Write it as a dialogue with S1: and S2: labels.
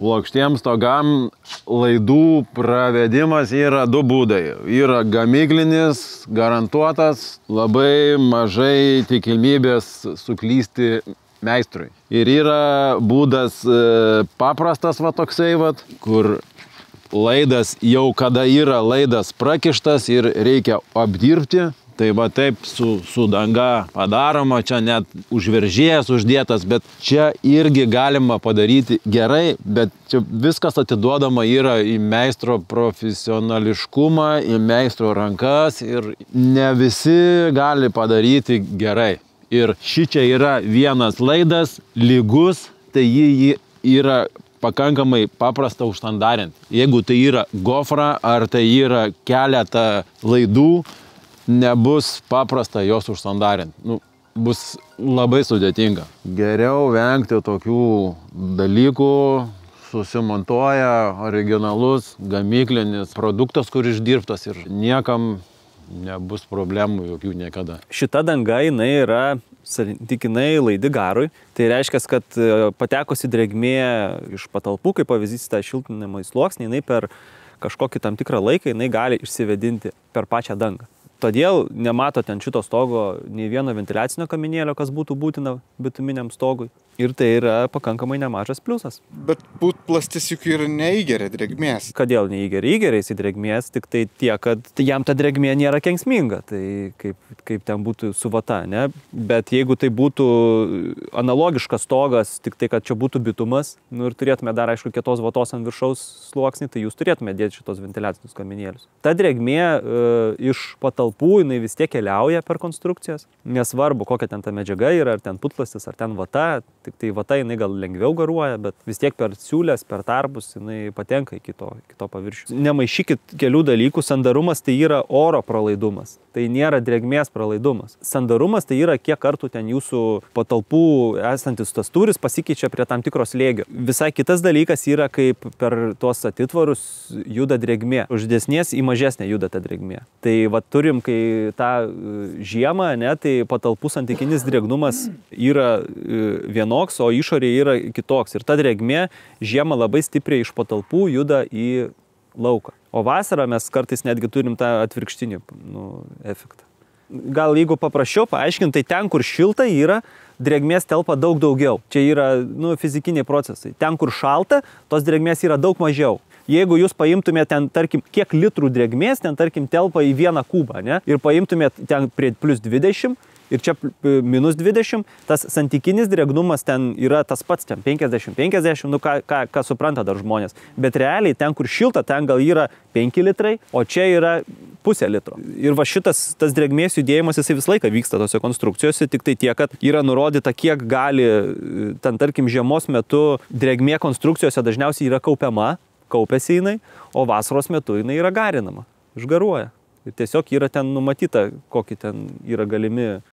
S1: Plokštiems stogam laidų pravedimas yra du būdai. Yra gamyklinis, garantuotas, labai mažai tikimybės suklysti meistrui. Ir yra būdas paprastas toksai, kur laidas jau kada yra laidas prakištas ir reikia apdirbti. Tai taip su danga padaroma, čia net užveržėjas uždėtas, bet čia irgi galima padaryti gerai, bet čia viskas atiduodama yra į meistro profesionališkumą, į meistro rankas ir ne visi gali padaryti gerai. Ir šičia yra vienas laidas, lygus, tai jį yra pakankamai paprasta užstandarinti. Jeigu tai yra gofra ar tai yra keletą laidų, nebus paprasta jos užstandarinti. Bus labai sudėtinga. Geriau vengti tokių dalykų, susimontuoja originalus gamyklinis produktas, kur išdirbtas ir niekam nebus problemų jokių niekada.
S2: Šita danga jinai yra santykinai laidi garui. Tai reiškia, kad patekusi drėgmė iš patalpų, kaip pavyzdys tą šiltinamą sluoksnį, jinai per kažkokį tam tikrą laiką jinai gali išsivedinti per pačią dangą. Todėl nemato ten šito stogo nei vieno ventiliacinio kaminėlio, kas būtų būtina bituminiam stogui. Ir tai yra pakankamai nemažas pliusas.
S3: Bet putplastis juk ir neįgeria drėgmės.
S2: Kodėl neįgeria? Įgeria jis į drėgmės, tik tai tiek, kad jam ta drėgmė nėra kenksminga. Tai kaip ten būtų su vata, ne? Bet jeigu tai būtų analogiškas stogas, tik tai, kad čia būtų bitumas, ir turėtume dar, aišku, kietos vatos ant viršaus sluoksnį, tai jūs turėtume dėti šitos ventiliacinius kaminėlius. Ta drėgmė iš patalpų, jinai vis tiek keliauja per konstrukcijas. Nesvarbu, kokia ten ta medžiaga yra, ar ten putplastis, ar ten vata. Tik tai vata jinai gal lengviau garuoja, bet vis tiek per siūlės, per tarpus jinai patenka iki to paviršių. Nemaišykit kelių dalykų. Sandarumas tai yra oro pralaidumas. Tai nėra drėgmės pralaidumas. Sandarumas tai yra kiek kartų ten jūsų patalpų esantis tas tūris pasikeičia prie tam tikros slėgio. Visai kitas dalykas yra, kaip per tuos atitvarus juda drėgmė. Už didesnės į mažesnę juda ta drėgmė. Tai turim, kai tą žiemą, tai patalpų santykinis drėgnumas yra vienoks, o išorėje yra kitoks. Ir ta drėgmė žiemą labai stipriai iš patalpų juda į lauką. O vasarą mes kartais netgi turim tą atvirkštinį efektą. Gal jeigu paprasčiau paaiškinti, tai ten, kur šilta yra, drėgmės telpa daug daugiau. Čia yra fizikiniai procesai. Ten, kur šalta, tos drėgmės yra daug mažiau. Jeigu jūs paimtumėte ten, tarkim, kiek litrų drėgmės, ten, tarkim, telpa į vieną kubą, ir paimtumėte ten prie plus 20, ir čia minus 20, tas santykinis drėgnumas ten yra tas pats, ten 50-50, ką supranta dar žmonės. Bet realiai ten, kur šilta, ten gal yra 5 litrai, o čia yra pusė litro. Ir šitas tas drėgmės judėjimas, jisai visą laiką vyksta tose konstrukcijose, tik tai tiek, kad yra nurodyta, kiek gali, ten tarkim, žiemos metu drėgmė konstrukcijose dažniausiai yra kaupiasi jinai, o vasaros metu jinai yra garinama, išgaruoja. Ir tiesiog yra ten numatyta, kokie ten yra galimi